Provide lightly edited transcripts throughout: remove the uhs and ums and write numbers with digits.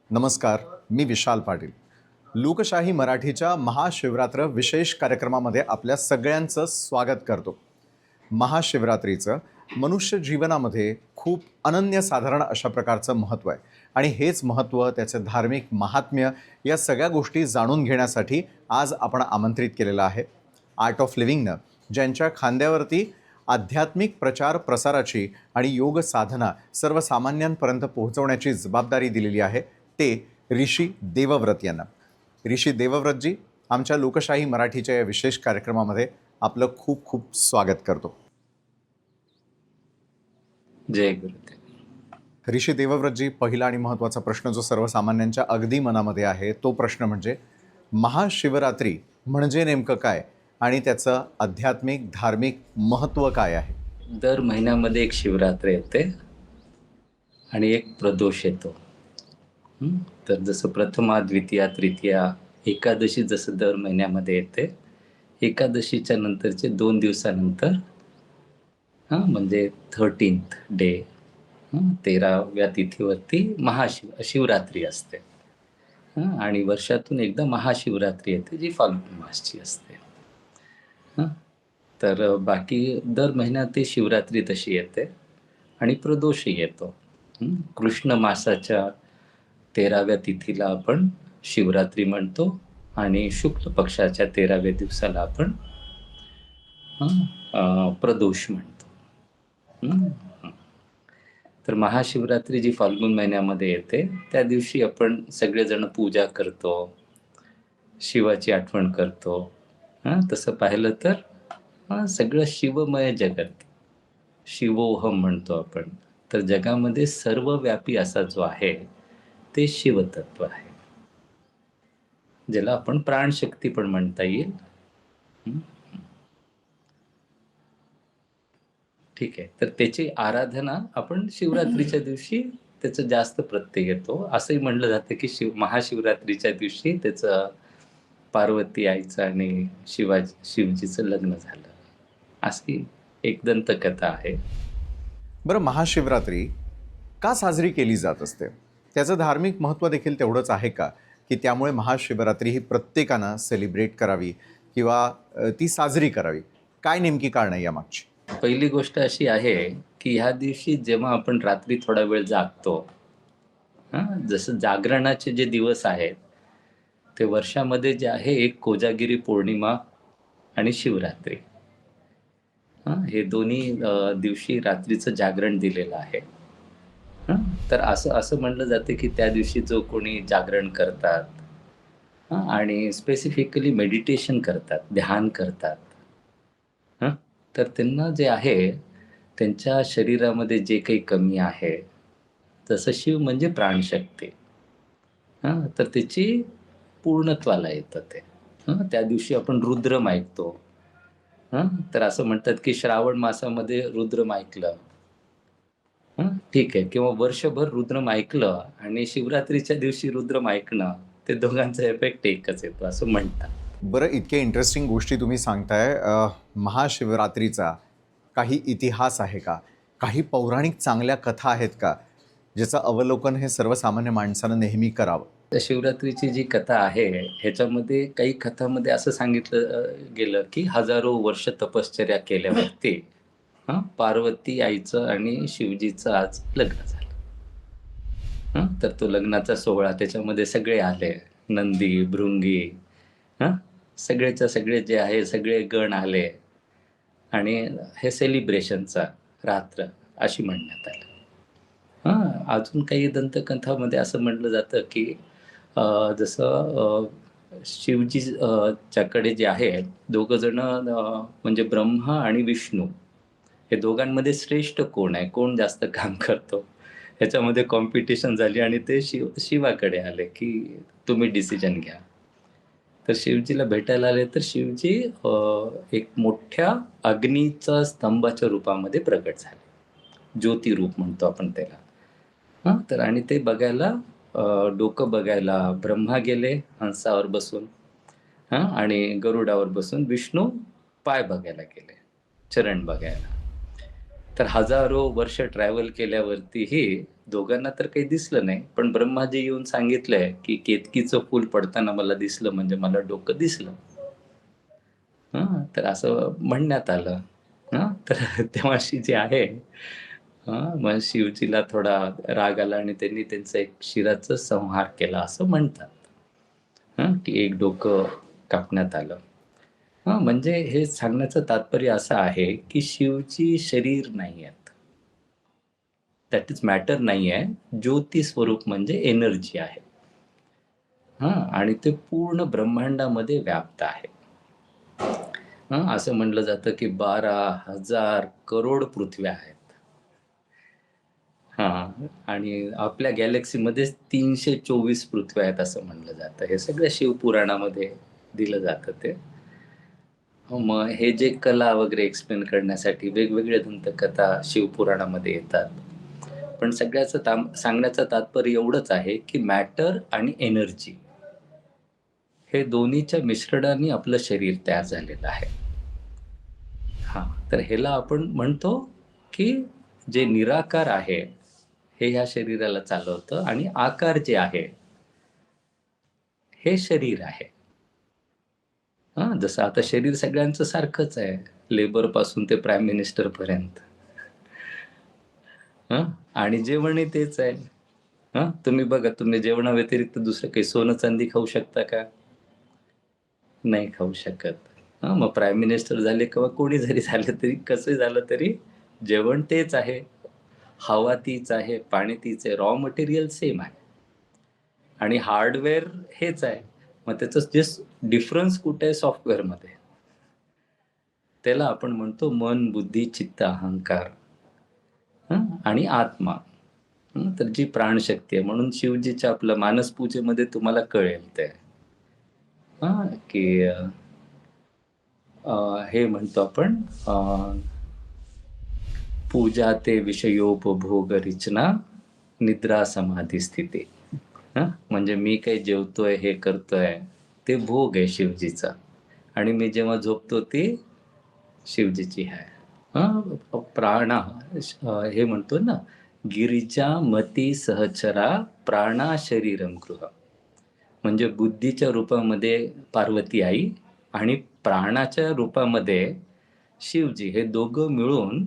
नमस्कार, मी विशाल पाटील. लोकशाही मराठीच्या महाशिवरात्र विशेष कार्यक्रमामध्ये आपल्या सगळ्यांचं स्वागत करतो. महाशिवरात्रीचं मनुष्य जीवनामध्ये खूप अनन्यसाधारण अशा प्रकारचं महत्त्व आहे आणि हेच महत्त्व, त्याचं धार्मिक महात्म्य या सगळ्या गोष्टी जाणून घेण्यासाठी आज आपण आमंत्रित केलेलं आहे. आर्ट ऑफ लिव्हिंगनं ज्यांच्या खांद्यावरती आध्यात्मिक प्रचार प्रसाराची आणि योग साधना सर्वसामान्यांपर्यंत पोहोचवण्याची जबाबदारी दिलेली आहे, ते ऋषी देवव्रत यांना. ऋषी देवव्रतजी, आमच्या लोकशाही मराठीच्या या विशेष कार्यक्रमामध्ये आपलं खूप खूप स्वागत करतो. जय गुरुदेव. ऋषी देवव्रतजी, पहिला आणि महत्त्वाचा प्रश्न जो सर्वसामान्यांच्या अगदी मनामध्ये आहे तो प्रश्न म्हणजे महाशिवरात्री म्हणजे नेमकं काय आणि त्याचं आध्यात्मिक धार्मिक महत्त्व काय आहे? दर महिन्यामध्ये एक शिवरात्र येते आणि एक प्रदोष येतो. तर जसं प्रथमा, द्वितीया, तृतीया, एकादशी जसं दर महिन्यामध्ये येते, एकादशीच्या नंतरचे 2 दिवसानंतर म्हणजे 13th डे, 13व्या तिथीवरती शिवरात्री असते. आणि वर्षातून एकदा महाशिवरात्री येते, जी फाल्गुन मासची असते. तर बाकी दर महिन्यात ती शिवरात्री तशी येते आणि प्रदोषही येतो. कृष्ण मासाच्या 13व्या तिथीला आपण शिवरात्री म्हणतो आणि शुक्ल पक्षाच्या 13व्या दिवसाला आपण प्रदोष म्हणतो. तर महाशिवरात्री जी फाल्गुन महिन्यामध्ये येते त्या दिवशी आपण सगळेजण पूजा करतो, शिवाची आठवण करतो. तसं पाहिलं तर सगळं शिवमय जगत, शिवोहम म्हणतो आपण. तर जगामध्ये सर्वव्यापी असा जो आहे ते शिवतत्व आहे, ज्याला आपण प्राणशक्ती पण म्हणता येईल. ठीक आहे. तर त्याची आराधना आपण शिवरात्रीच्या दिवशी त्याचं जास्त प्रत्यय येतो. असंही म्हणलं जातं की महाशिवरात्रीच्या दिवशी त्याचं पार्वती आईचं आणि शिवजीचं लग्न झालं, अशी एक दंतकथा आहे. बरं, महाशिवरात्री का साजरी केली जात असते? त्याचं धार्मिक महत्त्व देखील तेवढंच आहे का, की त्यामुळे महाशिवरात्री ही प्रत्येकानं सेलिब्रेट करावी किंवा ती साजरी करावी? काय नेमकी कारणं आहे यामागची? पहिली गोष्ट अशी आहे की ह्या दिवशी जेव्हा आपण रात्री थोडा वेळ जागतो, जसं जागरणाचे जे दिवस आहेत ते वर्षामध्ये जे आहे, एक कोजागिरी पौर्णिमा आणि शिवरात्री, हे दोन्ही दिवशी रात्रीचं जागरण दिलेलं आहे. तर असं म्हणलं जातं की त्या दिवशी जो कोणी जागरण करतात आणि स्पेसिफिकली मेडिटेशन करतात, ध्यान करतात, तर त्यांना जे आहे त्यांच्या शरीरामध्ये जे काही कमी आहे, तसं शिव म्हणजे प्राणशक्ती, तर त्याची पूर्णत्वाला येतं ते. त्या दिवशी आपण रुद्रम ऐकतो. तर असं म्हणतात की श्रावण मासामध्ये रुद्रम ऐकलं, ठीक आहे, किंवा वर्षभर रुद्रम ऐकलं आणि शिवरात्रीच्या दिवशी रुद्रम ऐकणं, ते दोघांचा इफेक्ट एकच येतो असं म्हणतात. बरं, इतक्या इंटरेस्टिंग गोष्टी तुम्ही सांगताय. महाशिवरात्रीचा काही इतिहास आहे का? काही पौराणिक चांगल्या कथा आहेत का, ज्याचं अवलोकन हे सर्वसामान्य माणसानं नेहमी करावं? तर शिवरात्रीची जी कथा आहे ह्याच्यामध्ये काही कथामध्ये असं सांगितलं गेलं की हजारो वर्ष तपश्चर्या केल्यावरती पार्वती आईचं आणि शिवजीचं आज लग्न झालं. तर तो लग्नाचा सोहळा, त्याच्यामध्ये सगळे आले, नंदी, भृंगी, सगळेच्या सगळे जे आहे सगळे गण आले आणि हे सेलिब्रेशनचा रात्र अशी म्हणण्यात आलं. अजून काही दंतकथामध्ये असं म्हटलं जातं की जसं शिवजी च्याकडे जे आहे दोघं जण, म्हणजे ब्रह्मा आणि विष्णू, हे दोघांमध्ये श्रेष्ठ कोण आहे, कोण जास्त काम करतो, ह्याच्यामध्ये कॉम्पिटिशन झाली आणि ते शिवाकडे आले की तुम्ही डिसिजन घ्या. तर शिवजीला भेटायला आले तर शिवजी एक मोठ्या अग्नीचा स्तंभाच्या रूपामध्ये प्रकट झाले, ज्योतिरूप म्हणतो आपण त्याला. तर आणि ते बघायला, डोकं बघायला ब्रह्मा गेले हंसावर बसून, आणि गरुडावर बसून विष्णू पाय बघायला गेले, चरण बघायला. तर हजारो वर्ष ट्रॅव्हल केल्यावरतीही दोघांना तर काही दिसलं नाही, पण ब्रह्माजी येऊन सांगितलंय की केतकीचं फूल पडताना मला दिसलं म्हणजे मला डोकं दिसलं. तर असं म्हणण्यात आलं. तर तेव्हाशी जे आहे, मग शिवजीला थोडा राग आला आणि त्यांनी त्यांचा एक शिराचा संहार केला असं म्हणतात. की एक डोकं कापण्यात आलं. म्हणजे हे सांगण्याचं तात्पर्य असं आहे की शिवजी शरीर नाही आहेत. दॅट इज मॅटर नाही आहे. ज्योती स्वरूप म्हणजे एनर्जी आहे. आणि ते पूर्ण ब्रह्मांडामध्ये व्याप्त आहे. असं म्हणलं जातं की 12,000 करोड पृथ्व्या आहेत. आणि आपल्या गॅलेक्सीमध्येच 324 पृथ्व्या आहेत असं म्हणलं जातं. हे सगळं शिवपुराणामध्ये दिलं जातं ते. मग हे जे कला वगैरे एक्सप्लेन करण्यासाठी वेगवेगळ्या दंतकथा शिवपुराणामध्ये येतात. पण सगळ्याचं सांगण्याचं तात्पर्य एवढंच आहे की मॅटर आणि एनर्जी हे दोन्हीच्या मिश्रणाने आपलं शरीर तयार झालेलं आहे. तर ह्याला आपण म्हणतो की जे निराकार आहे हे ह्या शरीराला चालवतं आणि आकार जे आहे हे शरीर आहे. जसं आता शरीर सगळ्यांचं सारखंच आहे, लेबर पासून ते प्राईम मिनिस्टर पर्यंत. आणि जेवणही तेच आहे. तुम्ही बघा, तुम्ही जेवणाव्यतिरिक्त दुसरं काही सोनं चांदी खाऊ शकता का? नाही खाऊ शकत. मग प्राईम मिनिस्टर झाले किंवा कोणी जरी झालं तरी, कसं झालं तरी जेवण तेच आहे, हवा तीच आहे, पाणी तीच आहे, रॉ मटेरियल सेम आहे आणि हार्डवेअर हेच आहे. मग त्याचं जे डिफरन्स कुठे आहे सॉफ्टवेअरमध्ये, त्याला आपण म्हणतो मन, बुद्धी, चित्त, अहंकार आणि आत्मा. तर जी प्राणशक्ती आहे. म्हणून शिवजीच्या आपलं मानस पूजेमध्ये तुम्हाला कळेल ते की हे म्हणतो आपण, पूजा ते विषयोपभोग रचना निद्रा समाधी स्थिती. म्हणजे मी काही जेवतोय, हे करतोय, ते भोग आहे शिवजीचा, आणि मी जेव्हा झोपतो ती शिवजीची आहे. प्राणा हे म्हणतो ना, गिरिजा मती सहचरा प्राणा शरीरम गृह. म्हणजे बुद्धीच्या रूपामध्ये पार्वती आई आणि प्राणाच्या रूपामध्ये शिवजी, हे दोघं मिळून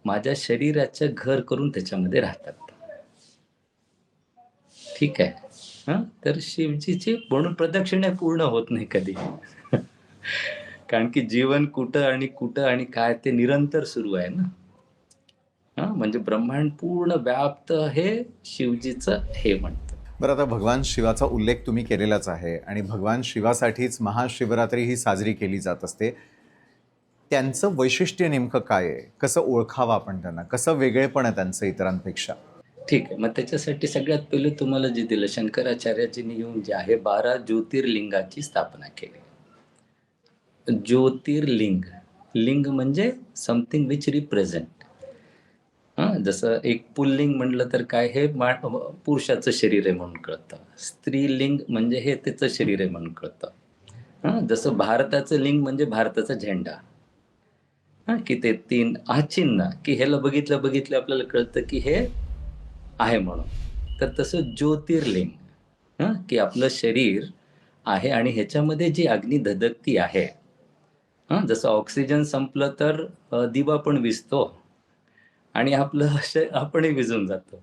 माझ्या शरीराचं घर करून त्याच्यामध्ये राहतात. ठीक आहे. तर शिवजीची म्हणून प्रदक्षिणा पूर्ण होत नाही कधी. कारण की जीवन कुठं आणि काय ते निरंतर सुरू आहे ना. म्हणजे ब्रह्मांड पूर्ण व्याप्त हे शिवजीचं हे म्हणतं. बरं, आता भगवान शिवाचा उल्लेख तुम्ही केलेलाच आहे आणि भगवान शिवासाठीच महाशिवरात्री ही साजरी केली जात असते. त्यांचं वैशिष्ट्य नेमकं काय आहे? कसं ओळखावं आपण त्यांना? कसं वेगळेपण आहे त्यांचं इतरांपेक्षा? ठीक आहे. मग त्याच्यासाठी सगळ्यात पहिले तुम्हाला जे दिलं, शंकराचार्याजींनी येऊन जे आहे 12 ज्योतिर्लिंगाची स्थापना केली. ज्योतिर्लिंग, लिंग म्हणजे समथिंग विच रिप्रेझेंट. जसं एक पुल्लिंग म्हणलं तर काय, हे पुरुषाचं शरीर आहे म्हणून कळतं. स्त्रीलिंग म्हणजे हे त्याचं शरीर आहे म्हणून कळतं. जसं भारताचं लिंग म्हणजे भारताचा झेंडा. की ते 3 चिन्ह, की ह्याला बघितलं आपल्याला कळतं की हे आहे म्हणून. तर तसं ज्योतिर्लिंग, की आपलं शरीर आहे आणि ह्याच्यामध्ये जी अग्नी धधकती आहे. जसं ऑक्सिजन संपलं तर दिवा पण विझतो आणि आपलं आपणही विझून जातो.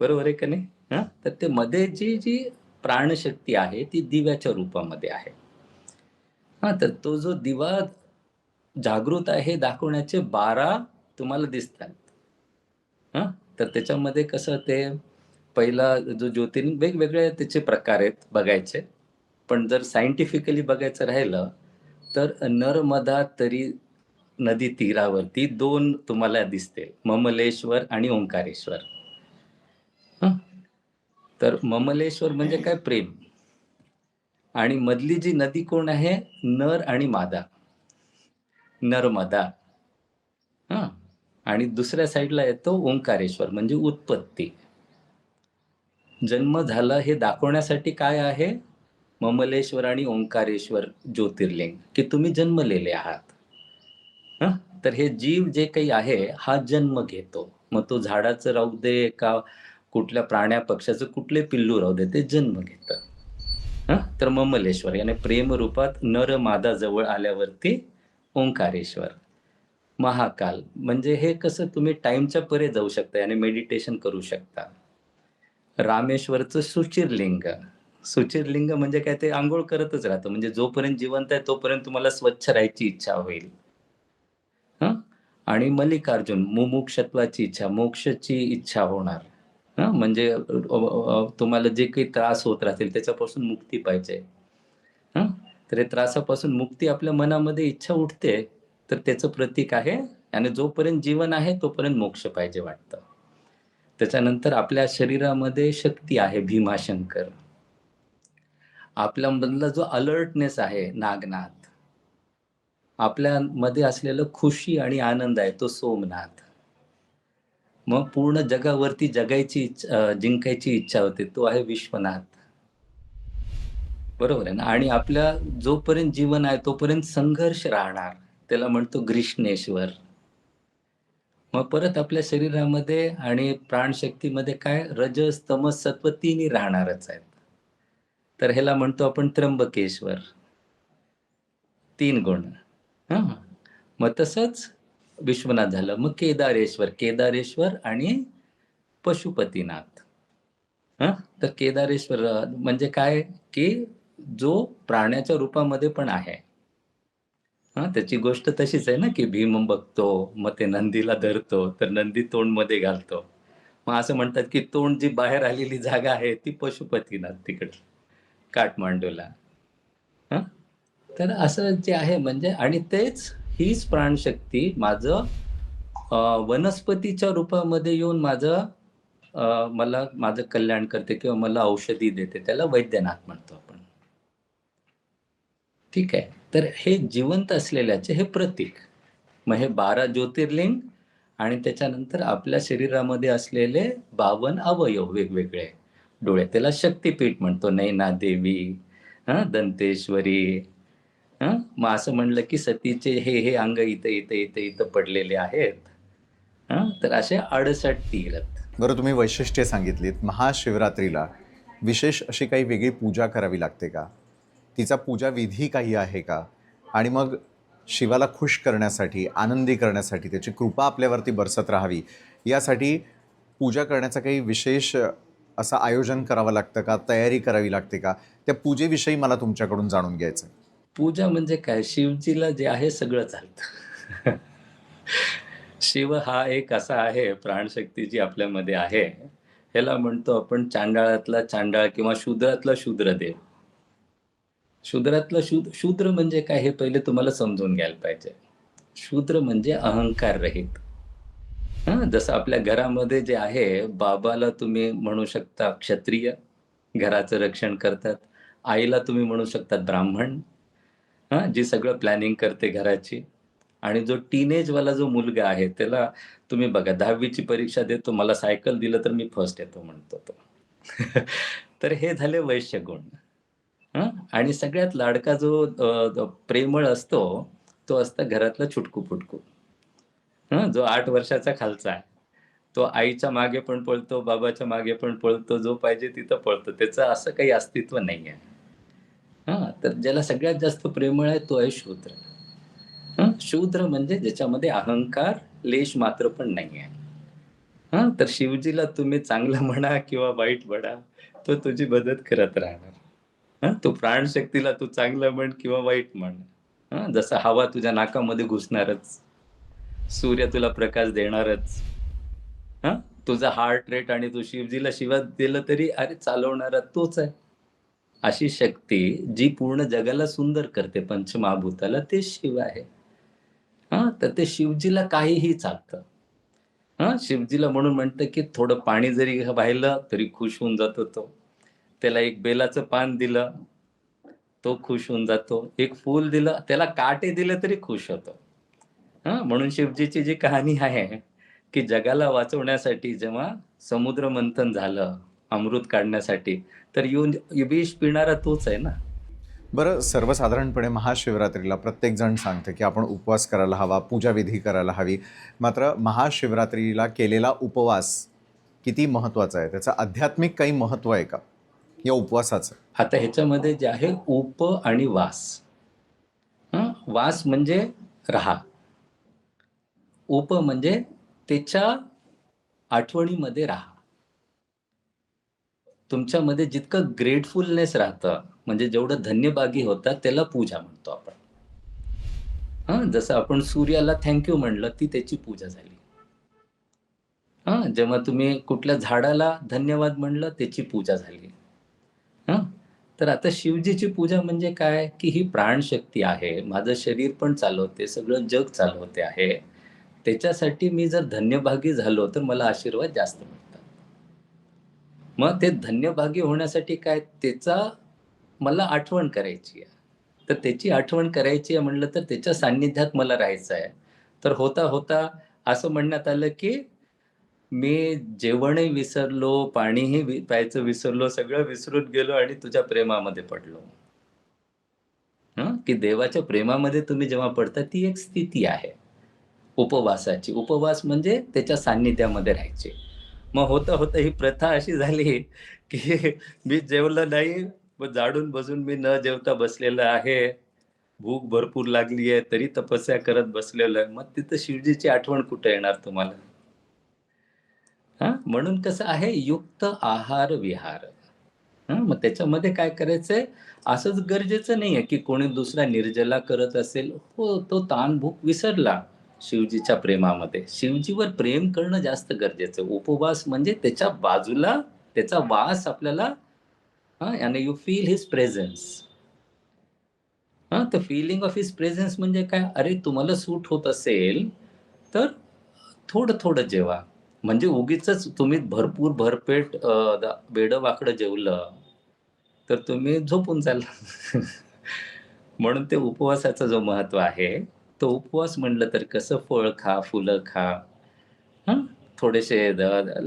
बरोबर आहे का नाही? तर ते मध्ये जी प्राणशक्ती आहे ती दिव्याच्या रूपामध्ये आहे. तर तो जो दिवा जागृत आहे दाखवण्याचे 12 तुम्हाला दिसतात. तर त्याच्यामध्ये कसं, ते पहिला जो ज्योतिर्लिंग, वेगवेगळे त्याचे प्रकार आहेत बघायचे. पण जर सायंटिफिकली बघायचं राहिलं तर नर्मदा तरी नदी तीरावरती 2 तुम्हाला दिसते, ममलेश्वर आणि ओंकारेश्वर. तर ममलेश्वर म्हणजे काय, प्रेम. आणि मधली जी नदी कोण आहे, नर आणि मादा, नर्मदा. आणि दुसऱ्या साईडला येतो ओंकारेश्वर म्हणजे उत्पत्ती. जन्म झाला हे दाखवण्यासाठी काय आहे, ममलेश्वर आणि ओंकारेश्वर ज्योतिर्लिंग, की तुम्ही जन्मलेले आहात. तर हे जीव जे काही आहे हा जन्म घेतो. मग तो झाडाचं राहू दे का कुठल्या प्राण्या पक्ष्याचं कुठले पिल्लू राहू दे, ते जन्म घेतं. तर ममलेश्वर याने प्रेम रूपात नर मादा जवळ आल्यावरती ओंकारेश्वर. महाकाल म्हणजे हे कसं तुम्ही टाईमच्या परे जाऊ शकता आणि मेडिटेशन करू शकता. रामेश्वरचं सुचिरलिंग. सुचिरलिंग म्हणजे काय, ते अंघोळ करतच राहतं. म्हणजे जोपर्यंत जिवंत आहे तोपर्यंत तुम्हाला स्वच्छ राहायची इच्छा होईल. हं? आणि मल्लिकार्जुन मुमुक्षत्वाची इच्छा, मोक्षाची इच्छा होणार. म्हणजे तुम्हाला जे काही त्रास होत राहतील त्याच्यापासून मुक्ती पाहिजे. हं? तर हे त्रासापासून मुक्ती आपल्या मनामध्ये इच्छा उठते, तर त्याचं प्रतीक आहे. आणि जोपर्यंत जीवन आहे तोपर्यंत मोक्ष पाहिजे वाटतं. त्याच्यानंतर आपल्या शरीरामध्ये शक्ती आहे भीमाशंकर. आपल्यामधला जो अलर्टनेस आहे नागनाथ. आपल्यामध्ये असलेलं खुशी आणि आनंद आहे तो सोमनाथ. मग पूर्ण जगावरती जिंकायची इच्छा होते तो आहे विश्वनाथ. बरोबर आहे ना. आणि आपल्या जोपर्यंत जीवन आहे तोपर्यंत संघर्ष राहणार, त्याला म्हणतो ग्रीष्णेश्वर. मग परत आपल्या शरीरामध्ये आणि प्राणशक्तीमध्ये काय रजस तमस सत्व तिन्ही राहणारच आहेत. तर ह्याला म्हणतो आपण त्र्यंबकेश्वर. 3 गुण. हं. मग तसंच विश्वनाथ झालं. मग केदारेश्वर आणि पशुपतीनाथ. तर केदारेश्वर म्हणजे काय, की जो प्राण्याच्या रूपामध्ये पण आहे. त्याची गोष्ट तशीच आहे ना, की भीम बघतो, मग ते नंदीला धरतो, तर नंदी तोंडमध्ये घालतो. मग असं म्हणतात, की तोंड जी बाहेर आलेली जागा आहे ती पशुपतीनाथ तिकडे काठमांडूला. हं. तर असं जे आहे म्हणजे, आणि हीच प्राणशक्ती माझं वनस्पतीच्या रूपामध्ये येऊन मला माझं कल्याण करते किंवा मला औषधी देते. त्याला वैद्यनाथ म्हणतो आपण. ठीक आहे. तर हे जिवंत असलेल्याचे हे प्रतीक. मग हे 12 ज्योतिर्लिंग आणि त्याच्यानंतर आपल्या शरीरामध्ये असलेले 52 अवयव वेगवेगळे. डोळे त्याला शक्तिपीठ म्हणतो. नैनादेवी, दंतेश्वरी. मग असं म्हणलं की सतीचे हे अंग इथं पडलेले आहेत. तर असे 68 तीर्थ. बरं, तुम्ही वैशिष्ट्ये सांगितलीत. महाशिवरात्रीला विशेष अशी काही वेगळी पूजा करावी लागते का? तिचा पूजा विधी काही आहे का? आणि मग शिवाला खुश करण्यासाठी, आनंदी करण्यासाठी, त्याची कृपा आपल्यावरती बरसत राहावी, यासाठी पूजा करण्याचं काही विशेष असं आयोजन करावं लागतं का? तयारी करावी लागते का? त्या पूजेविषयी मला तुमच्याकडून जाणून घ्यायचं आहे. पूजा म्हणजे काय, शिवजीला जे आहे सगळं चालतं. शिव हा एक असा आहे, प्राणशक्ती जी आपल्यामध्ये आहे, ह्याला म्हणतो आपण चांडाळातला चांडाळ किंवा शूद्रातला शूद्रदेव. शूद्र म्हणजे काय हे पहिले तुम्हाला समजून घ्यायला पाहिजे. शूद्र म्हणजे अहंकार रहित. जसं आपल्या घरामध्ये जे आहे, बाबाला तुम्ही म्हणू शकता क्षत्रिय, घराचं रक्षण करतात. आईला तुम्ही म्हणू शकता ब्राह्मण, जी सगळं प्लॅनिंग करते घराची. आणि जो टीनेजवाला जो मुलगा आहे त्याला तुम्ही बघा, 10वी परीक्षा देतो, मला सायकल दिलं तर मी फर्स्ट येतो म्हणतो तो. तर हे झाले वैश्य गुण. आणि सगळ्यात लाडका जो प्रेमळ असतो, तो असतो घरातला छुटकू-फुटकू. जो 8 वर्षाचा खालचा आहे. तो आईच्या मागे पण पळतो, बाबाच्या मागे पण पळतो, जो पाहिजे तिथं पळतो. त्याचं असं काही अस्तित्व नाहीये. तर ज्याला सगळ्यात जास्त प्रेमळ आहे तो आहे शूद्र. शूद्र म्हणजे ज्याच्यामध्ये अहंकार लेश मात्र पण नाहीये. तर शिवजीला तुम्ही चांगलं म्हणा किंवा वाईट म्हणा, तो तुझी मदत करत राहणार. तू प्राणशक्तीला तू चांगलं म्हण किंवा वाईट म्हण. जसं हवा तुझ्या नाकामध्ये घुसणारच, सूर्य तुला प्रकाश देणारच. तुझा हार्ट रेट आणि तू शिवजीला शिवा दिलं तरी अरे चालवणारा तोच आहे. अशी शक्ती जी पूर्ण जगाला सुंदर करते, पंचमहाभूताला, ते शिव आहे. तर ते शिवजीला काहीही चालतं. शिवजीला म्हणून म्हणतं की थोडं पाणी जरी वाहिलं तरी खुश होऊन जातो तो. त्याला एक बेलाचं पान दिलं तो खुश होऊन जातो. एक फूल दिलं, त्याला काटे दिले तरी खुश होतो. म्हणून शिवजीची जी कहाणी आहे, की जगाला वाचवण्यासाठी जेव्हा समुद्र मंथन झालं, अमृत काढण्यासाठी, तर येऊन विष पिणारा तोच आहे ना. बरं, सर्वसाधारणपणे महाशिवरात्रीला प्रत्येकजण सांगते की आपण उपवास करायला हवा, पूजाविधी करायला हवी. मात्र महाशिवरात्रीला केलेला उपवास किती महत्त्वाचा आहे? त्याचं आध्यात्मिक काही महत्त्व आहे का या उपवासाचं? आता ह्याच्यामध्ये जे आहे उप आणि वास. वास म्हणजे राहा. उप म्हणजे त्याच्या आठवणीमध्ये राहा. तुमच्यामध्ये जितकं ग्रेटफुलनेस राहतं, म्हणजे जेवढं धन्यभागी होतात त्याला पूजा म्हणतो आपण. जसं आपण सूर्याला थँक म्हणलं, ती त्याची पूजा झाली. जेव्हा तुम्ही कुठल्या झाडाला धन्यवाद म्हणलं, त्याची पूजा झाली. तर आता शिवजीची पूजा म्हणजे काय, की ही प्राणशक्ती आहे, माझं शरीर पण चालवते, सगळं जग चालवते आहे. त्याच्यासाठी मी जर धन्यभागी झालो तर मला आशीर्वाद जास्त मिळतात. मग ते धन्यभागी होण्यासाठी काय, त्याचा मला आठवण करायची आहे. तर त्याची आठवण करायची आहे म्हणलं तर त्याच्या सान्निध्यात मला राहायचं आहे. तर होता होता असं म्हणण्यात आलं, की मी जेवणही विसरलो, पाणीही प्यायचं विसरलो, सगळं विसरून गेलो आणि तुझ्या प्रेमामध्ये पडलो. की देवाच्या प्रेमामध्ये तुम्ही जेव्हा पडता ती एक स्थिती आहे उपवासाची. उपवास म्हणजे त्याच्या सान्निध्यामध्ये राहायचे. मग होता ही प्रथा अशी झाली, की मी जेवलं नाही, मग जाडून बसून मी न जेवता बसलेलं आहे. भूक भरपूर लागली आहे, तरी तपस्या करत बसलेलो आहे. मग तिथं शिवजीची आठवण कुठे येणार तुम्हाला? म्हणून कसं आहे, युक्त आहार विहार. मग त्याच्यामध्ये काय करायचंय, असंच गरजेचं नाहीये, की कोणी दुसरा निर्जला करत असेल. हो, तो ताण-भूक विसरला शिवजीच्या प्रेमामध्ये. शिवजीवर प्रेम करणं जास्त गरजेचं आहे. उपवास म्हणजे त्याच्या बाजूला त्याचा वास आपल्याला आणि यू फील हिज प्रेझेन्स. तर फीलिंग ऑफ हिज प्रेझेन्स म्हणजे काय? अरे, तुम्हाला सूट होत असेल, तर थोडं-थोडं जेवा. म्हणजे उगीचच तुम्ही भरपूर भरपेट वेडं-वाकडं जेवलं, तर तुम्ही झोपून जाल. म्हणून ते उपवासाचं जो महत्त्व आहे, तो उपवास म्हटलं तर कसं फळ खा, फुलं खा. हं, थोडेसे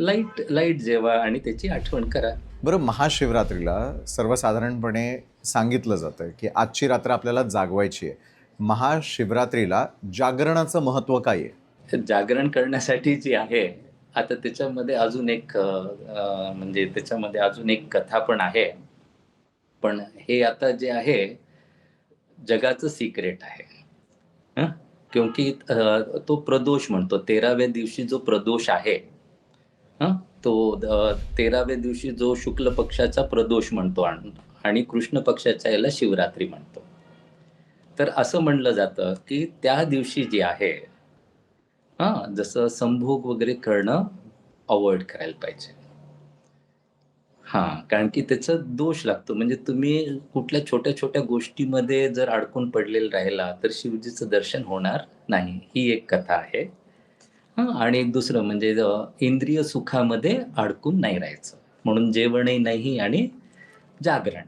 लाईट लाईट जेवा आणि त्याची आठवण करा. बरं, महाशिवरात्रीला सर्वसाधारणपणे सांगितलं जातं की आजची रात्र आपल्याला जागवायची आहे. महाशिवरात्रीला जागरणाचं महत्त्व काय आहे? जागरण करण्यासाठी जी आहे, आता त्याच्यामध्ये अजून एक म्हणजे त्याच्यामध्ये अजून एक कथा पण आहे. पण हे आता जे आहे, जगाचं सिक्रेट आहे. हं. क्योंकि तो प्रदोष म्हणतो 13व्या दिवशी जो प्रदोष आहे, हं, तो 13व्या दिवशी जो शुक्ल पक्षाचा प्रदोष म्हणतो आणि कृष्ण पक्षाच्या याला शिवरात्री म्हणतो. तर असं म्हणलं जातं, की त्या दिवशी जी आहे, जसं संभोग वगैरे करणं अव्हॉइड करायला पाहिजे. कारण की त्याचा दोष लागतो. म्हणजे तुम्ही कुठल्या छोट्या-छोट्या गोष्टीमध्ये जर अडकून पडलेला राहिला, तर शिवजीचं दर्शन होणार नाही. ही एक कथा आहे. आणि दुसरं म्हणजे इंद्रिय सुखामध्ये अडकून नाही राहायचं. म्हणून जेवणही नाही आणि जागरण.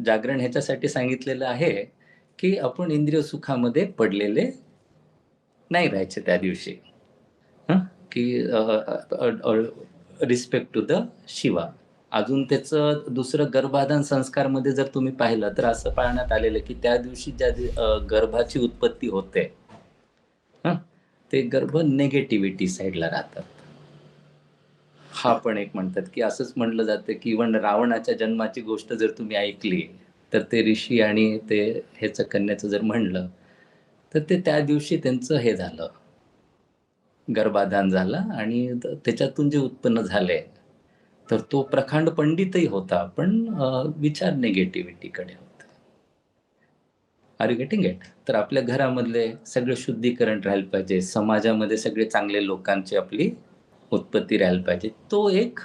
जागरण ह्याच्यासाठी सांगितलेलं आहे, की आपण इंद्रिय सुखामध्ये पडलेले नाही राहायचे त्या दिवशी. हं, की रिस्पेक्ट टू द शिवा. अजून त्याचं दुसरं गर्भाधान संस्कारमध्ये जर तुम्ही पाहिलं, तर असं पाळण्यात आलेलं की त्या दिवशी गर्भाची उत्पत्ती होते, हं, ते गर्भ निगेटिव्हिटी साईडला राहतात. हा पण एक म्हणतात, की असंच म्हटलं जातं, की इव्हन रावणाच्या जन्माची गोष्ट जर तुम्ही ऐकली, तर ते ऋषी आणि ते ह्याचं कन्याचं जर म्हणलं, तर ते त्या दिवशी त्यांचं हे झालं, गर्भाधान झालं आणि त्याच्यातून जे उत्पन्न झाले, तर तो प्रकांड पंडितही होता, पण विचार निगेटिव्हिटीकडे होते. Are you getting it? तर आपल्या घरामधले सगळं शुद्धीकरण राहायला पाहिजे. समाजामध्ये सगळे चांगले लोकांची आपली उत्पत्ती राहायला पाहिजे. तो एक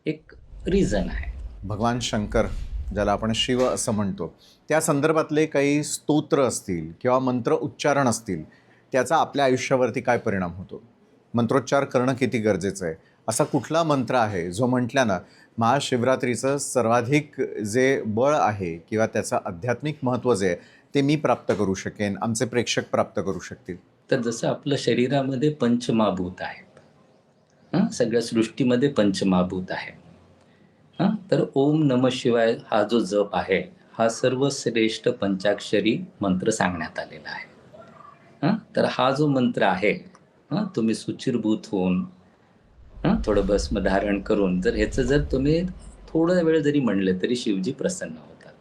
एक रिझन आहे. भगवान शंकर, ज्याला आपण शिव असं म्हणतो, त्या संदर्भातले काही स्तोत्र असतील किंवा मंत्र उच्चारण असतील, त्याचा आपल्या आयुष्यावरती काय परिणाम होतो? मंत्रोच्चार करणं किती गरजेचं आहे? असा कुठला मंत्र आहे जो म्हटल्यानं महाशिवरात्रीचं सर्वाधिक जे बळ आहे किंवा त्याचं आध्यात्मिक महत्त्व जे आहे ते मी प्राप्त करू शकेन, आमचे प्रेक्षक प्राप्त करू शकतील? तर जसं आपलं शरीरामध्ये पंचमहाभूत आहेत. सगळ्या सृष्टीमध्ये पंचमहाभूत आहे. तर ओम नमः शिवाय हा जो जप आहे, हा सर्वश्रेष्ठ पंचाक्षरी मंत्र सांगण्यात आलेला आहे. तर हा जो मंत्र आहे, तुम्ही सुचिरभूत होऊन थोडं भस्म धारण करून जर ह्याचं जर तुम्ही थोडा वेळ जरी म्हणले तरी शिवजी प्रसन्न होतात.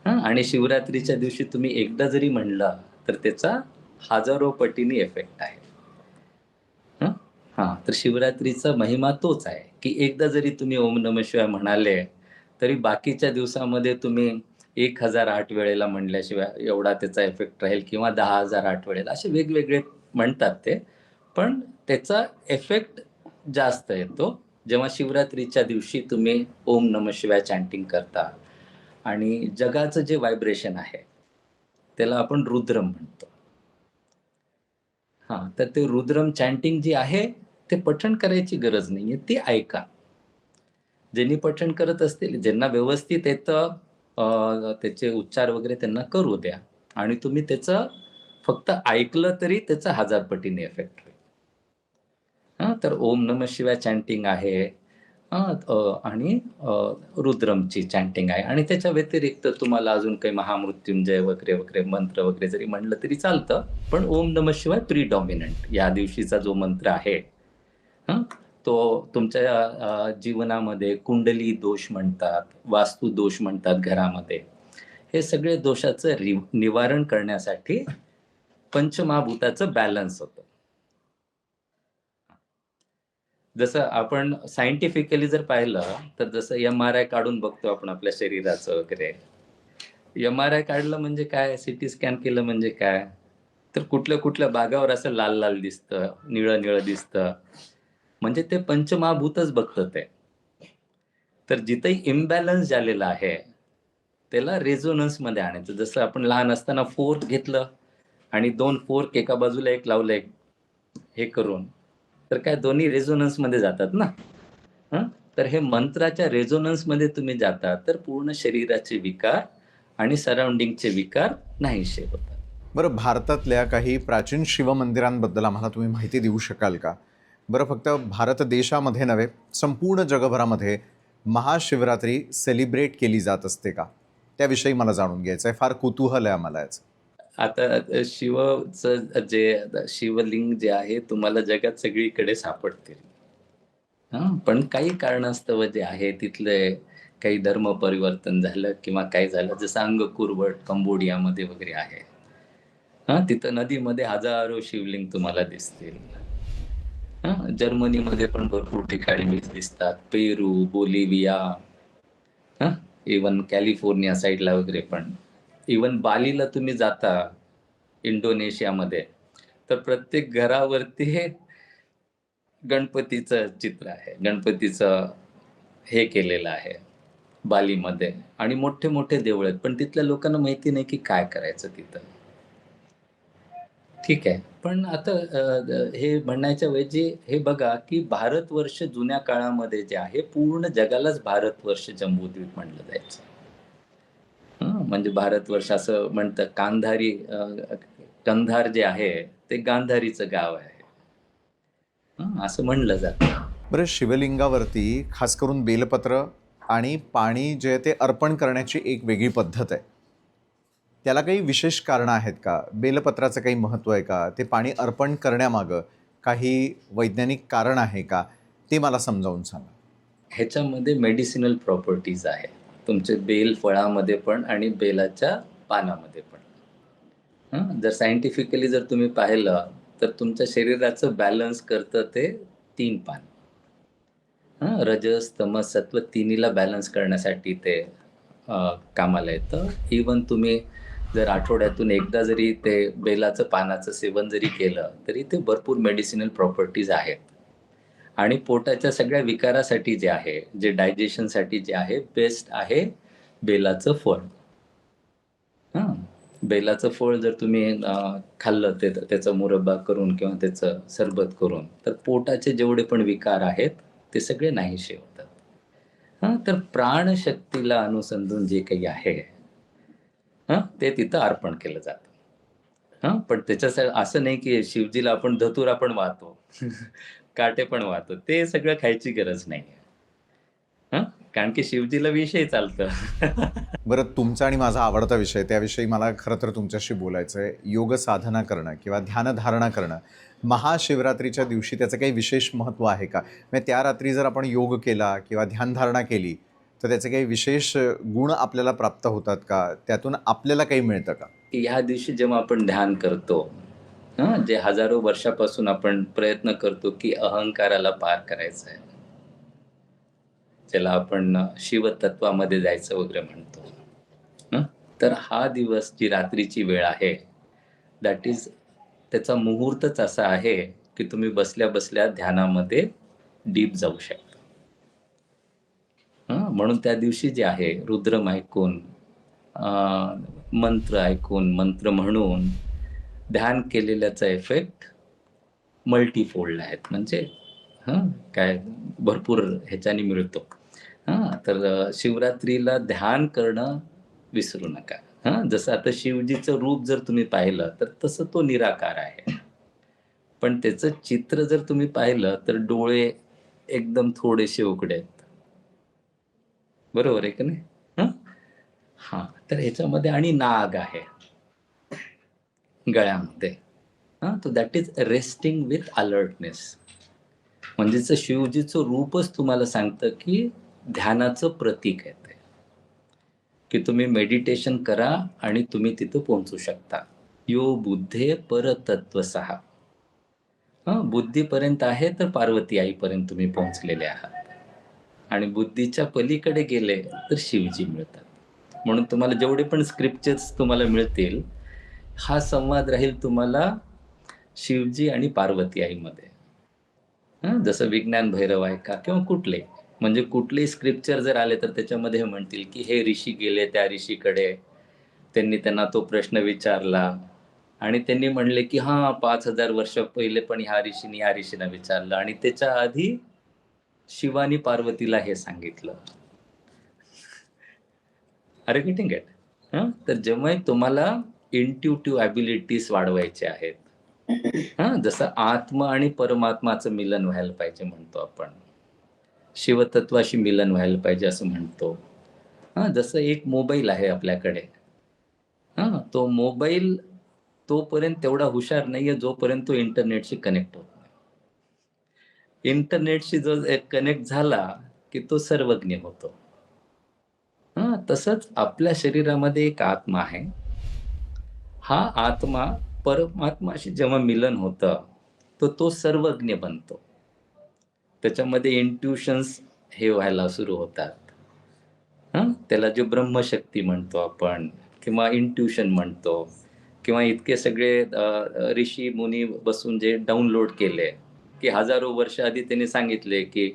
आणि शिवरात्रीच्या दिवशी तुम्ही एकदा जरी म्हणला तर त्याचा हजारो पटीने इफेक्ट आहे. तर शिवरात्रीचा महिमा तोच आहे की एकदा जरी तुम्ही ओम नमः शिवाय म्हणाले तरी बाकीच्या दिवसामध्ये तुम्ही 1008 वेळेला म्हणल्याशिवाय एवढा त्याचा इफेक्ट राहील, किंवा 10,008 वेळेला, असे वेगवेगळे म्हणतात ते. पण त्याचा इफेक्ट जास्त येतो जेव्हा शिवरात्रीच्या दिवशी तुम्ही ओम नमः शिवाय चॅन्टिंग करता. आणि जगाचं जे व्हायब्रेशन आहे त्याला आपण रुद्रम म्हणतो. तर ते रुद्रम चॅन्टिंग जी आहे ते पठण करायची गरज नाहीये, ती ऐका. ज्यांनी पठण करत असतील, ज्यांना व्यवस्थित येतं, त्याचे उच्चार वगैरे त्यांना करू द्या आणि तुम्ही त्याचं फक्त ऐकलं तरी त्याचा 1000 पटीने इफेक्ट होईल. तर ओम नमः शिवाय चॅन्टिंग आहे, आणि रुद्रमची चॅन्टिंग आहे, आणि त्याच्या व्यतिरिक्त तुम्हाला अजून काही महामृत्युंजय वगैरे वगैरे मंत्र वगैरे जरी म्हणलं तरी चालतं. पण ओम नमः शिवाय प्रीडॉमिनंट या दिवशीचा जो मंत्र आहे, तो तुमच्या जीवनामध्ये कुंडली दोष म्हणतात, वास्तू दोष म्हणतात घरामध्ये, हे सगळे दोषाचं निवारण करण्यासाठी पंचमहाभूताचं बॅलन्स होतं. जसं आपण सायंटिफिकली जर पाहिलं तर जसं MRI काढून बघतो आपण आपल्या शरीराचं वगैरे. MRI काढलं म्हणजे काय, सिटी स्कॅन केलं म्हणजे काय, तर कुठल्या कुठल्या भागावर असं लाल लाल दिसतं, निळं निळं दिसतं, म्हणजे ते पंचमहाभूतच बघतं ते. तर जिथेही इम्बॅलन्स झालेला आहे त्याला रेझोनन्स मध्ये आणायचं. जसं आपण लहान असताना फोर्क घेतलं आणि 2 फोर्क एका बाजूला एक लावलं, एक हे करून, तर काय दोन्ही रेझोनन्स मध्ये जातात ना. तर हे मंत्राच्या रेझोनन्स मध्ये तुम्ही जाता तर पूर्ण शरीराचे विकार आणि सराउंडिंगचे विकार नाहीसे होतात. बरं, भारतातल्या काही प्राचीन शिवमंदिरांबद्दल आम्हाला तुम्ही माहिती देऊ शकाल का? बरं, फक्त भारत देशामध्ये नव्हे, संपूर्ण जगभरामध्ये महाशिवरात्री सेलिब्रेट केली जात असते का? त्याविषयी मला जाणून घ्यायचं आहे. फार कुतूहल आहे आम्हाला याचं. आता शिवचं जे शिवलिंग जे आहे तुम्हाला जगात सगळीकडे सापडतील. पण काही कारणास्तव जे आहे तिथले काही धर्म परिवर्तन झालं किंवा काय झालं, जसं अंगकुरवट कंबोडियामध्ये वगैरे आहे. तिथं नदीमध्ये हजारो शिवलिंग तुम्हाला दिसतील. जर्मनीमध्ये पण भरपूर ठिकाणी दिसतात, पेरू, बोलिव्हिया, इवन कॅलिफोर्निया साईडला वगैरे पण. इवन बालीला तुम्ही जाता इंडोनेशियामध्ये तर प्रत्येक घरावरती हे गणपतीचं चित्र आहे, गणपतीचं हे केलेलं आहे बालीमध्ये, आणि मोठे मोठे देऊळ आहेत, पण तिथल्या लोकांना माहिती नाही की काय करायचं तिथं. ठीक आहे, पण आता हे म्हणण्याच्या ऐवजी हे बघा की भारतवर्ष जुन्या काळामध्ये जे आहे पूर्ण जगालाच भारतवर्ष जम्बूद्वीप म्हणलं जायचं. म्हणजे भारतवर्ष असं म्हणतं, कंधार जे आहे ते गांधारीचं गाव आहे, असं म्हणलं जातं. बरं, शिवलिंगावरती खास करून बेलपत्र आणि पाणी जे आहे ते अर्पण करण्याची एक वेगळी पद्धत आहे. त्याला काही विशेष कारणं आहेत का? बेलपत्राचं काही महत्त्व आहे का? ते पाणी अर्पण करण्यामागं काही वैज्ञानिक कारण आहे का? ते मला समजावून सांगा. ह्याच्यामध्ये मेडिसिनल प्रॉपर्टीज आहे, तुमचे बेल फळामध्ये पण आणि बेलाच्या पानामध्ये पण. जर सायंटिफिकली जर तुम्ही पाहिलं तर तुमच्या शरीराचं बॅलन्स करतं ते 3 पान. रजस तमस सत्व तिन्हीला बॅलन्स करण्यासाठी ते कामाला येतं. इवन तुम्ही जर आठवड्यातून एकदा जरी ते बेलाचं पानाचं सेवन जरी केलं तरी ते भरपूर मेडिसिनल प्रॉपर्टीज आहेत. आणि पोटाच्या सगळ्या विकारासाठी जे आहे, जे डायजेशनसाठी जे आहे, बेस्ट आहे बेलाचं फळ. बेलाचं फळ जर तुम्ही खाल्लं, त्याचा मुरब्बा करून किंवा त्याचं सरबत करून, तर पोटाचे जेवढे पण विकार आहेत ते सगळे नाहीसे होतात. तर प्राणशक्तीला अनुसंधान जे काही आहे ते तिथं अर्पण केलं जातं. पण त्याच्यासाठी असं नाही की शिवजीला आपण धतुरा पण वाहतो काटे पण वाहतो, ते सगळं खायची गरज नाही. कारण की शिवजीला विषय चालतं. बरं, तुमचा आणि माझा आवडता विषय, त्याविषयी मला खरं तर तुमच्याशी बोलायचं आहे. योग साधना करणं किंवा ध्यानधारणा करणं महाशिवरात्रीच्या दिवशी त्याचं काही विशेष महत्त्व आहे का? म्हणजे त्या रात्री जर आपण योग केला किंवा ध्यानधारणा केली तर त्याचे काही विशेष गुण आपल्याला प्राप्त होतात का? त्यातून आपल्याला काही मिळतं का? की ह्या दिवशी जेव्हा आपण ध्यान करतो, जे हजारो वर्षापासून आपण प्रयत्न करतो की अहंकाराला पार करायचं आहे, ज्याला आपण शिवतत्वामध्ये जायचं वगैरे म्हणतो. तर हा दिवस, जी रात्रीची वेळ आहे, दॅट इज, त्याचा मुहूर्तच असा आहे की तुम्ही बसल्या बसल्या ध्यानामध्ये डीप जाऊ शकता. म्हणून त्या दिवशी जे आहे, रुद्रम ऐकून, मंत्र ऐकून, मंत्र म्हणून ध्यान केलेल्याचा इफेक्ट मल्टीफोल्ड आहेत. म्हणजे काय भरपूर ह्याच्याने मिळतो. तर शिवरात्रीला ध्यान करणं विसरू नका. जसं आता शिवजीचं रूप जर तुम्ही पाहिलं तर तसं तो निराकार आहे. पण त्याचं चित्र जर तुम्ही पाहिलं तर डोळे एकदम थोडेसे उघडे आहेत. बरोबर आहे का नाही? तर ह्याच्यामध्ये आणि नाग आहे गळ्यामध्ये. तो that is resting with alertness. म्हणजेच शिवजीचं रूपच तुम्हाला सांगतं की ध्यानाचं प्रतीक आहे ते, की तुम्ही मेडिटेशन करा आणि तुम्ही तिथं पोहोचू शकता. यो बुद्धे परतत्वसः. बुद्धीपर्यंत आहे तर पार्वती आईपर्यंत तुम्ही पोहोचलेले आहात, आणि बुद्धीच्या पलीकडे गेले तर शिवजी मिळतात. म्हणून तुम्हाला जेवढे पण स्क्रिप्चर्स तुम्हाला मिळतील, हा संवाद राहील तुम्हाला शिवजी आणि पार्वती आईमध्ये. जसं विज्ञान भैरव आहे का किंवा कुठले, म्हणजे कुठलेही स्क्रिप्चर जर आले तर त्याच्यामध्ये हे म्हणतील की हे ऋषी गेले त्या ऋषीकडे, त्यांनी त्यांना तो प्रश्न विचारला आणि त्यांनी म्हणले की 5,000 वर्ष पहिले पण ह्या ऋषीने या ऋषीला विचारलं, आणि त्याच्या आधी शिवानी पार्वतीला हे सांगितलं. अरे गेटिंग इट? तर जेव्हा तुम्हाला इंट्युटिव्ह ॲबिलिटीज वाढवायचे आहेत, जसं आत्मा आणि परमात्माचं मिलन व्हायला पाहिजे म्हणतो आपण, शिवतत्वाशी मिलन व्हायला पाहिजे असं म्हणतो. जसं एक मोबाईल आहे आपल्याकडे, तो मोबाईल तोपर्यंत तेवढा हुशार नाहीये जोपर्यंत तो इंटरनेटशी कनेक्ट होत नाही. इंटरनेटशी जो कनेक्ट झाला की तो सर्वज्ञ होतो. तसंच आपल्या शरीरामध्ये एक आत्मा आहे. हा आत्मा परमात्माशी जेव्हा मिलन होतं तर तो सर्वज्ञ बनतो. त्याच्यामध्ये इंट्युशन्स हे व्हायला सुरू होतात. त्याला जे ब्रह्मशक्ती म्हणतो आपण किंवा इंट्युशन म्हणतो, किंवा इतके सगळे ऋषी मुनी बसून जे डाउनलोड केले की हजारो वर्ष आधी त्यांनी सांगितले की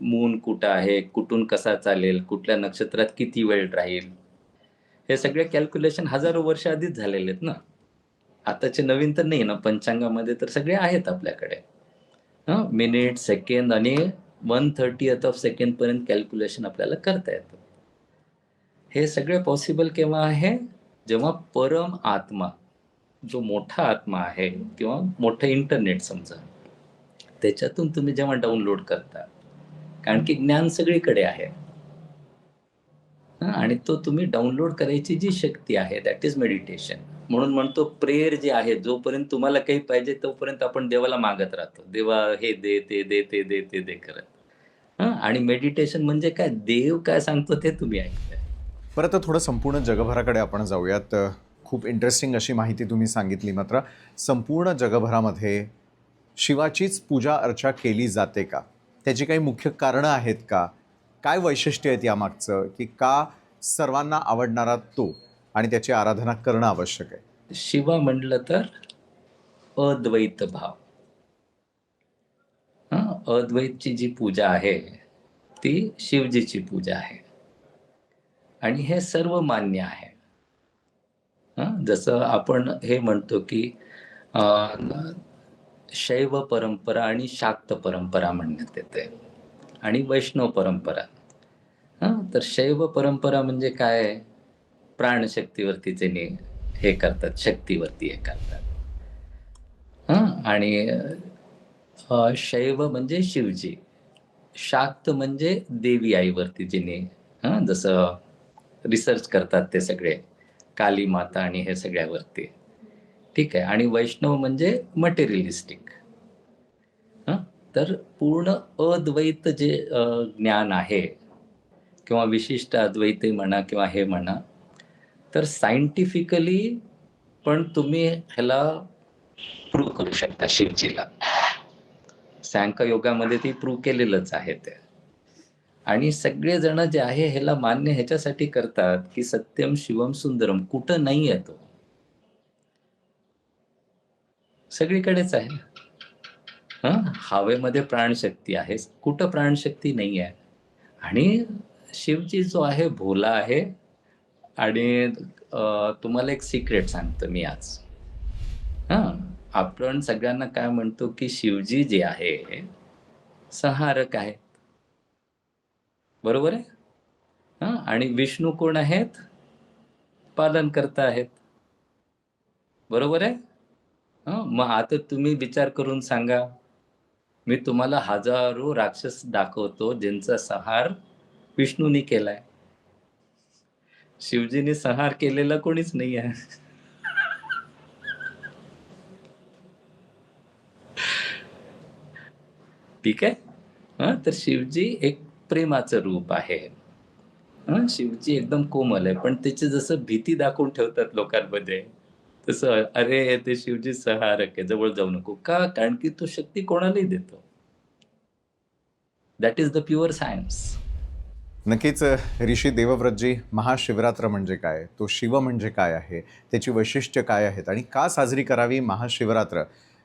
मून कुठं आहे, कुठून कसा चालेल, कुठल्या नक्षत्रात किती वेळ राहील, हे सगळे कॅल्क्युलेशन हजारो वर्ष आधीच झालेले आहेत ना. आताचे नवीन तर नाही ना, पंचांगामध्ये तर सगळे आहेत आपल्याकडे. मिनिट, सेकंद आणि 1/30th ऑफ सेकंड पर्यंत कॅल्क्युलेशन आपल्याला करता येतं. हे सगळे पॉसिबल केव्हा आहे? जेव्हा परम आत्मा, जो मोठा आत्मा आहे किंवा मोठं इंटरनेट समजा, त्याच्यातून तुम्ही जेव्हा डाउनलोड करता, कारण की ज्ञान सगळीकडे आहे, आणि तो तुम्ही डाउनलोड करायची जी शक्ती आहे दॅट इज मेडिटेशन. म्हणून म्हणतो प्रेयर जे आहे, जोपर्यंत तुम्हाला काही पाहिजे तोपर्यंत आपण देवाला मागत राहतो, देवा हे दे, ते दे, ते दे, ते दे करत. आणि मेडिटेशन म्हणजे काय, देव काय सांगतो ते तुम्ही ऐकताय. परत थोडं संपूर्ण जगभराकडे आपण जाऊयात. खूप इंटरेस्टिंग अशी माहिती तुम्ही सांगितली. मात्र संपूर्ण जगभरामध्ये शिवाचीच पूजा अर्चा केली जाते का? त्याची काही मुख्य कारणं आहेत का? काय वैशिष्ट्य आहेत यामागचं, की का सर्वांना आवडणारा तो आणि त्याची आराधना करणं आवश्यक आहे? शिवा म्हटलं तर अद्वैत भाव. अद्वैतची जी पूजा आहे ती शिवजीची पूजा आहे, आणि हे सर्व मान्य आहे. जसं आपण हे म्हणतो की शैव परंपरा आणि शाक्त परंपरा म्हणण्यात येते, आणि वैष्णव परंपरा. तर शैव परंपरा म्हणजे काय, प्राणशक्तीवरतीचे हे करतात, शक्तीवरती हे करतात. आणि शैव म्हणजे शिवजी, शाक्त म्हणजे देवी आईवरती जिने जसं रिसर्च करतात ते सगळे, काली माता आणि हे सगळ्यावरती. ठीक आहे. आणि वैष्णव म्हणजे मटेरियलिस्टिक. हं. तर पूर्ण अद्वैत जे ज्ञान आहे किंवा विशिष्ट अद्वैत म्हणा किंवा हे म्हणा, तर सायंटिफिकली पण तुम्ही ह्याला प्रूव्ह करू शकता शिवजीला. सांख्य योगामध्ये ती प्रूव्ह केलेलंच आहे ते. आणि सगळेजण जे आहे ह्याला मान्य ह्याच्यासाठी करतात, की सत्यम शिवम सुंदरम कुठं नाहीये तो. सगळीकडेच आहे. हवेमध्ये प्राणशक्ती आहे. कुठं प्राणशक्ती नाही आहे. आणि शिवजी जो आहे भोला आहे. आणि तुम्हाला एक सिक्रेट सांगतो मी आज. हां, आपण सगळ्यांना काय म्हणतो, की शिवजी जे आहे, संहारक आहेत. बरोबर आहे? आणि विष्णू कोण आहेत? पालनकर्ता आहेत. बरोबर आहे? मग आता तुम्ही विचार करून सांगा. मी तुम्हाला हजारो राक्षस दाखवतो, ज्यांचा संहार विष्णूनी केलाय. शिवजीने संहार केलेला कोणीच नाही आहे. ठीक आहे? तर शिवजी एक प्रेमाचं रूप आहे. शिवजी एकदम कोमल आहे. पण त्याची जसं भीती दाखवून ठेवतात लोकांमध्ये, तसं "अरे, ते शिवजी संहारक आहे, जवळ जाऊ नको." का? कारण की तो शक्ती कोणालाही देतो. That is the pure science. नक्कीच ऋषी देवव्रतजी, महाशिवरात्र म्हणजे काय, तो शिव म्हणजे काय आहे, त्याची वैशिष्ट्य काय आहेत आणि का साजरी करावी महाशिवरात्र,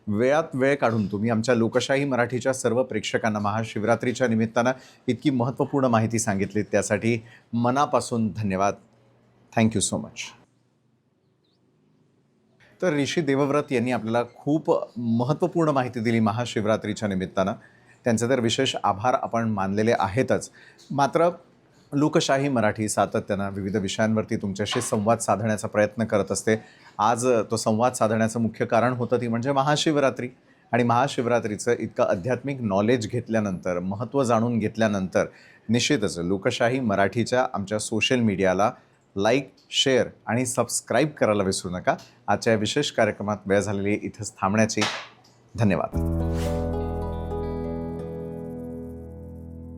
वेळात वेळ काढून तुम्ही आमच्या लोकशाही मराठीच्या सर्व प्रेक्षकांना महाशिवरात्रीच्या निमित्तानं इतकी महत्त्वपूर्ण माहिती सांगितली, त्यासाठी मनापासून धन्यवाद. Thank you so much. तर ऋषी देवव्रत यांनी आपल्याला खूप महत्त्वपूर्ण माहिती दिली महाशिवरात्रीच्या निमित्तानं. त्यांचे तर विशेष आभार आपण मानलेले आहेतच. मात्र लोकशाही मराठी सातत्यानं विविध विषयांवरती तुमच्याशी संवाद साधण्याचा प्रयत्न करत असते. आज तो संवाद साधण्याचं मुख्य कारण होतं ती म्हणजे महाशिवरात्री. आणि महाशिवरात्रीचं इतकं आध्यात्मिक नॉलेज घेतल्यानंतर, महत्त्व जाणून घेतल्यानंतर निश्चितच लोकशाही मराठीच्या आमच्या सोशल मीडियाला लाईक, शेअर आणि सबस्क्राईब करायला विसरू नका. आजच्या विशेष कार्यक्रमात वेळ झालेली इथंच थांबण्याची. धन्यवाद.